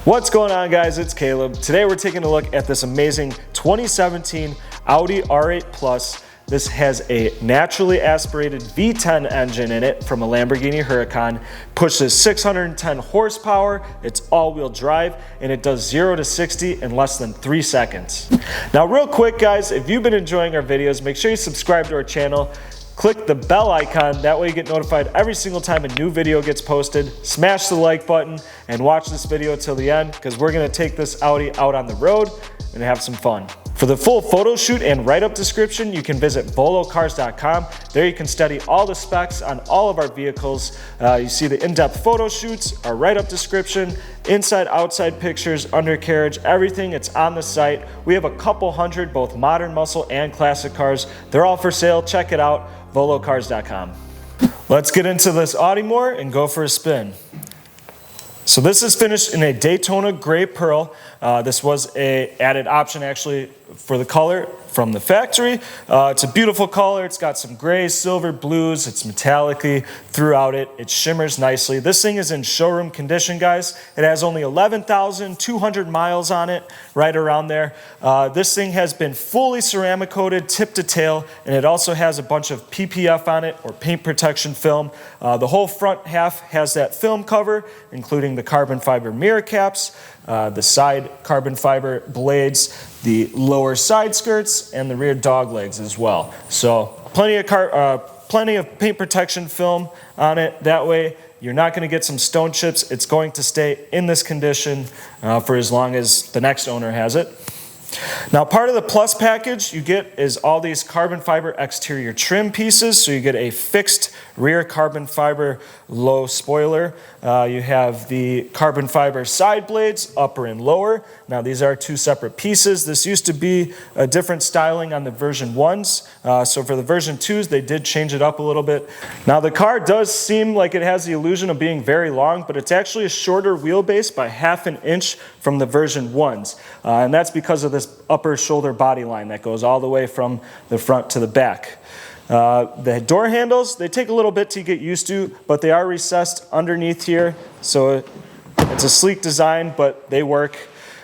What's going on, guys? It's Caleb. Today we're taking a look at this amazing 2017 Audi R8 Plus. This has a naturally aspirated V10 engine in it from a Lamborghini Huracan, pushes 610 horsepower, it's all-wheel drive, and it does 0 to 60 in less than 3 seconds. Now real quick, guys, if you've been enjoying our videos, make sure you subscribe to our channel. Click the bell icon, that way you get notified every single time a new video gets posted. Smash the like button and watch this video till the end because we're gonna take this Audi out on the road and have some fun. For the full photo shoot and write-up description, you can visit volocars.com. There you can study all the specs on all of our vehicles. You see the in-depth photo shoots, our write-up description, inside, outside pictures, undercarriage, everything. It's on the site. We have a couple hundred, both modern muscle and classic cars. They're all for sale. Check it out, volocars.com. Let's get into this Audi more and go for a spin. So this is finished in a Daytona Gray Pearl. This was an added option actually for the color from the factory. It's a beautiful color. It's got some grays, silver, blues. It's metallic-y throughout it. It shimmers nicely. This thing is in showroom condition, guys. It has only 11,200 miles on it, right around there. This thing has been fully ceramic coated tip to tail, and it also has a bunch of PPF on it, or paint protection film. The whole front half has that film cover, including the carbon fiber mirror caps, the side carbon fiber blades, the lower side skirts, and the rear dog legs as well. So plenty of paint protection film on it. That way you're not going to get some stone chips. It's going to stay in this condition for as long as the next owner has it. Now, part of the Plus package you get is all these carbon fiber exterior trim pieces. So you get a fixed rear carbon fiber low spoiler. You have the carbon fiber side blades, upper and lower. Now these are two separate pieces. This used to be a different styling on the version 1s. So for the version 2s, they did change it up a little bit. Now the car does seem like it has the illusion of being very long, but it's actually a shorter wheelbase by ½ an inch from the version 1s. And that's because of this upper shoulder body line that goes all the way from the front to the back. The door handles, they take a little bit to get used to, but they are recessed underneath here, so it's a sleek design, but they work.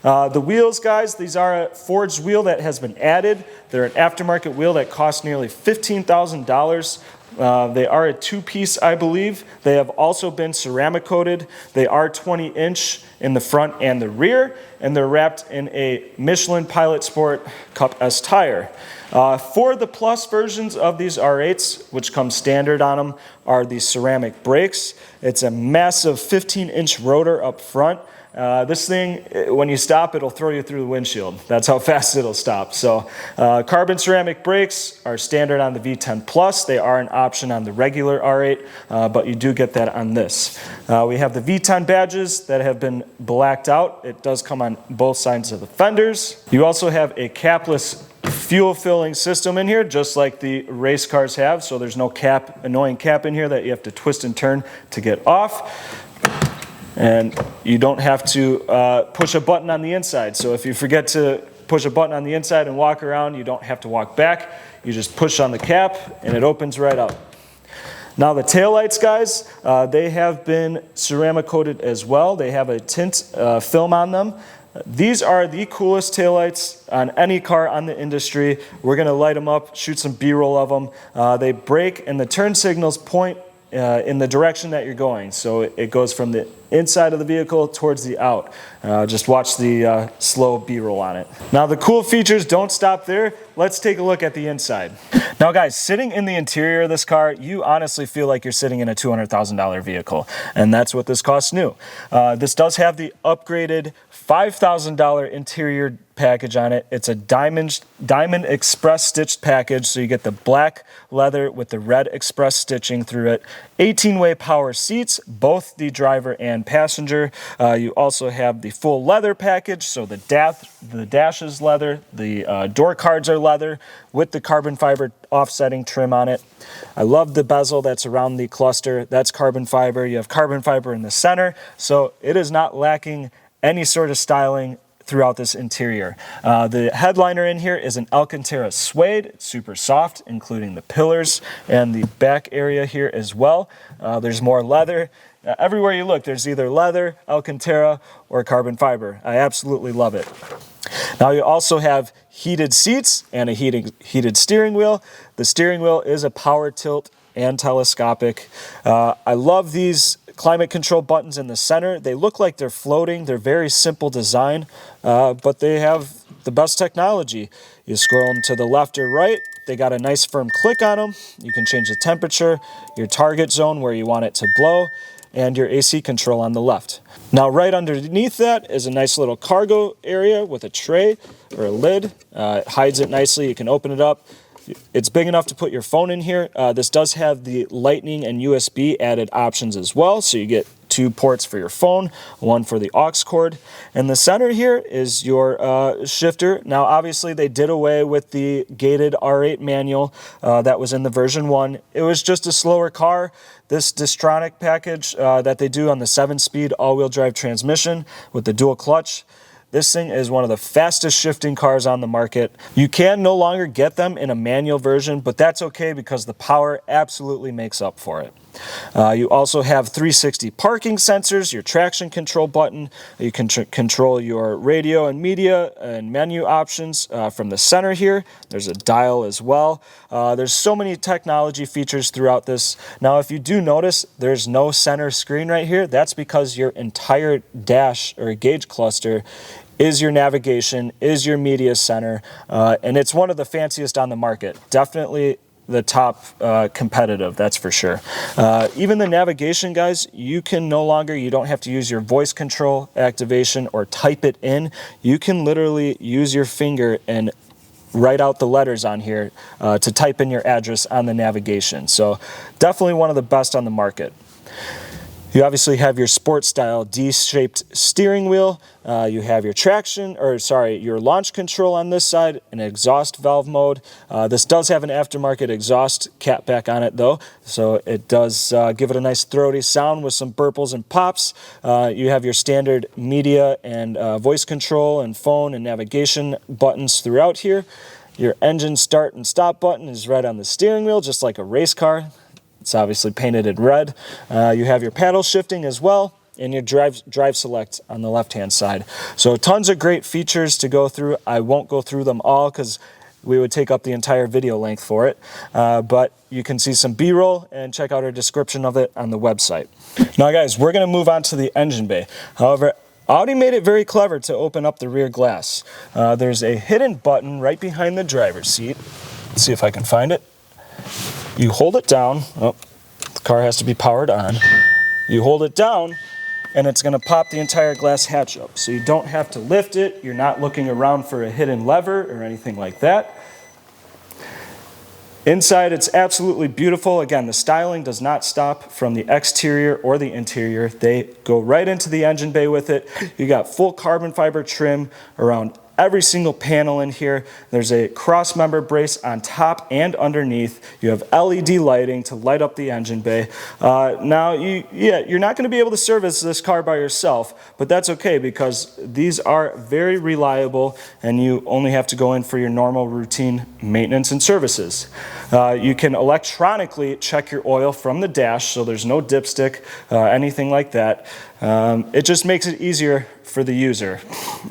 The wheels, guys, these are a forged wheel that has been added. They're an aftermarket wheel that costs nearly $15,000. They are a two-piece, I believe. They have also been ceramic coated. They are 20-inch in the front and the rear, and they're wrapped in a Michelin Pilot Sport Cup S tire. For the Plus versions of these R8s, which come standard on them, are the ceramic brakes. It's a massive 15-inch rotor up front. This thing, when you stop, it'll throw you through the windshield. That's how fast it'll stop. So carbon ceramic brakes are standard on the V10 Plus. They are an option on the regular R8, but you do get that on this. We have the V10 badges that have been blacked out. It does come on both sides of the fenders. You also have a capless fuel filling system in here, just like the race cars have. So there's no annoying cap in here that you have to twist and turn to get off. And you don't have to push a button on the inside. So if you forget to push a button on the inside and walk around, you don't have to walk back. You just push on the cap and it opens right up. Now the taillights, guys, they have been ceramic coated as well. They have a tint film on them. These are the coolest taillights on any car on the industry. We're gonna light them up, shoot some B-roll of them. They brake and the turn signals point in the direction that you're going. So it goes from the inside of the vehicle towards the out. Just watch the slow B-roll on it. Now the cool features don't stop there. Let's take a look at the inside. Now guys, sitting in the interior of this car, you honestly feel like you're sitting in a $200,000 vehicle, and that's what this costs new. This does have the upgraded $5,000 interior package on it. It's a diamond express stitched package, so you get the black leather with the red express stitching through it. 18-way power seats, both the driver and passenger. You also have the full leather package, so the dash is leather, the door cards are leather with the carbon fiber offsetting trim on it. I love the bezel that's around the cluster. That's carbon fiber. You have carbon fiber in the center, so it is not lacking any sort of styling throughout this interior. The headliner in here is an Alcantara suede. It's super soft, including the pillars and the back area here as well. There's more leather. Everywhere you look, there's either leather, Alcantara, or carbon fiber. I absolutely love it. Now you also have heated seats and a heated steering wheel. The steering wheel is a power tilt and telescopic. I love these climate control buttons in the center. They look like they're floating. They're very simple design, but they have the best technology. You scroll them to the left or right. They got a nice firm click on them. You can change the temperature, your target zone where you want it to blow, and your AC control on the left. Now right underneath that is a nice little cargo area with a tray or a lid. It hides it nicely. You can open it up. It's big enough to put your phone in here. This does have the Lightning and USB added options as well, so you get 2 ports for your phone, 1 for the aux cord. And the center here is your shifter. Now obviously they did away with the gated R8 manual that was in the version 1. It was just a slower car. This Distronic package that they do on the 7-speed all-wheel drive transmission with the dual clutch, this thing is one of the fastest shifting cars on the market. You can no longer get them in a manual version, but that's okay because the power absolutely makes up for it. You also have 360 parking sensors, your traction control button. You can control your radio and media and menu options from the center here. There's a dial as well. There's so many technology features throughout this. Now, if you do notice, there's no center screen right here. That's because your entire dash or gauge cluster is your navigation, is your media center, and it's one of the fanciest on the market. Definitely the top competitive, that's for sure. Even the navigation, guys, you don't have to use your voice control activation or type it in. You can literally use your finger and write out the letters on here to type in your address on the navigation. So definitely one of the best on the market. You obviously have your sports style D-shaped steering wheel. You have your your launch control on this side, an exhaust valve mode. This does have an aftermarket exhaust cap back on it though, so it does give it a nice throaty sound with some burbles and pops. You have your standard media and voice control and phone and navigation buttons throughout here. Your engine start and stop button is right on the steering wheel, just like a race car. It's obviously painted in red. You have your paddle shifting as well, and your drive select on the left-hand side. So tons of great features to go through. I won't go through them all because we would take up the entire video length for it. But you can see some B-roll and check out our description of it on the website. Now guys, we're gonna move on to the engine bay. However, Audi made it very clever to open up the rear glass. There's a hidden button right behind the driver's seat. Let's see if I can find it. You hold it down. Oh, the car has to be powered on. You hold it down, and it's going to pop the entire glass hatch up. So you don't have to lift it. You're not looking around for a hidden lever or anything like that. Inside, it's absolutely beautiful. Again, the styling does not stop from the exterior or the interior. They go right into the engine bay with it. You got full carbon fiber trim around every single panel in here. There's a cross member brace on top and underneath. You have LED lighting to light up the engine bay. Now, you're not going to be able to service this car by yourself, but that's okay because these are very reliable and you only have to go in for your normal routine maintenance and services. You can electronically check your oil from the dash, so there's no dipstick, anything like that. It just makes it easier for the user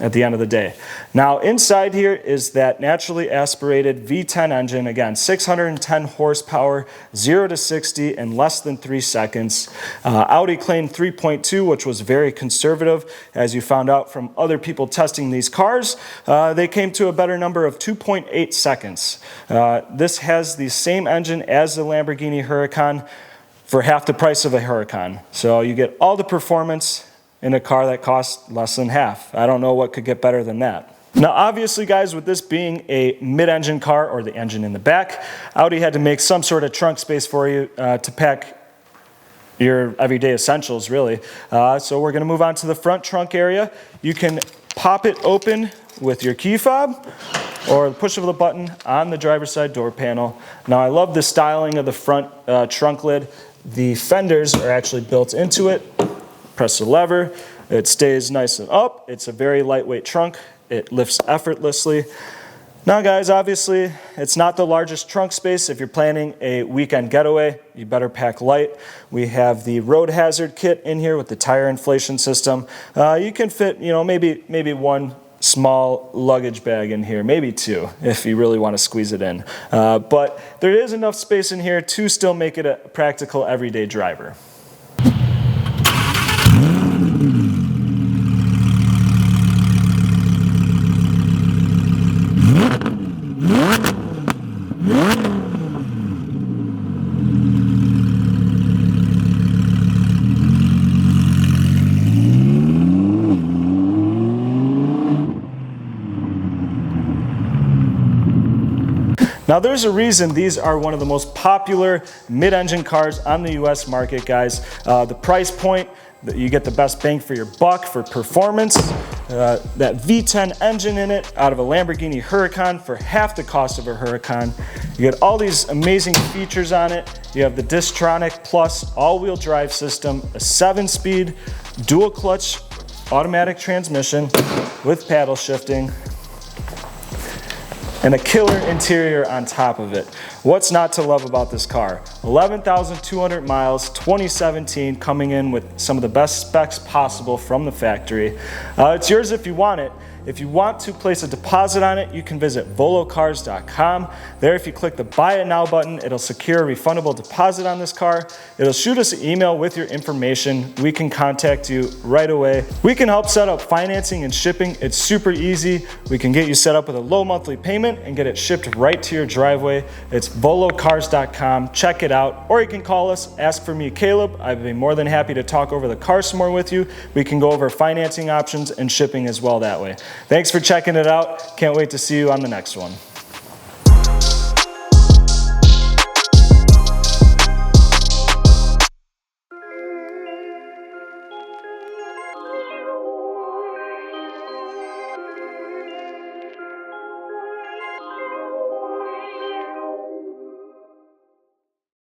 at the end of the day. Now inside here is that naturally aspirated V10 engine. Again, 610 horsepower, 0 to 60 in less than 3 seconds. Audi claimed 3.2, which was very conservative. As you found out from other people testing these cars, they came to a better number of 2.8 seconds. This has the same engine as the Lamborghini Huracan for half the price of a Huracan. So you get all the performance in a car that costs less than half. I don't know what could get better than that. Now obviously guys, with this being a mid-engine car or the engine in the back, Audi had to make some sort of trunk space for you to pack your everyday essentials really. So we're gonna move on to the front trunk area. You can pop it open with your key fob or the push of the button on the driver's side door panel. Now I love the styling of the front trunk lid. The fenders are actually built into it. Press the lever, it stays nice and up. It's a very lightweight trunk. It lifts effortlessly. Now guys, obviously it's not the largest trunk space. If you're planning a weekend getaway, you better pack light. We have the road hazard kit in here with the tire inflation system. You can fit, maybe one small luggage bag in here, maybe two if you really want to squeeze it in. But there is enough space in here to still make it a practical everyday driver. Now there's a reason these are one of the most popular mid-engine cars on the US market, guys. The price point, you get the best bang for your buck for performance. That V10 engine in it out of a Lamborghini Huracan for half the cost of a Huracan. You get all these amazing features on it. You have the Distronic Plus all-wheel drive system, a 7-speed dual clutch automatic transmission with paddle shifting, and a killer interior on top of it. What's not to love about this car? 11,200 miles, 2017, coming in with some of the best specs possible from the factory. It's yours if you want it. If you want to place a deposit on it, you can visit volocars.com. There, if you click the Buy It Now button, it'll secure a refundable deposit on this car. It'll shoot us an email with your information. We can contact you right away. We can help set up financing and shipping. It's super easy. We can get you set up with a low monthly payment and get it shipped right to your driveway. It's volocars.com. Check it out. Or you can call us, ask for me, Caleb. I'd be more than happy to talk over the car some more with you. We can go over financing options and shipping as well that way. Thanks for checking it out. Can't wait to see you on the next one.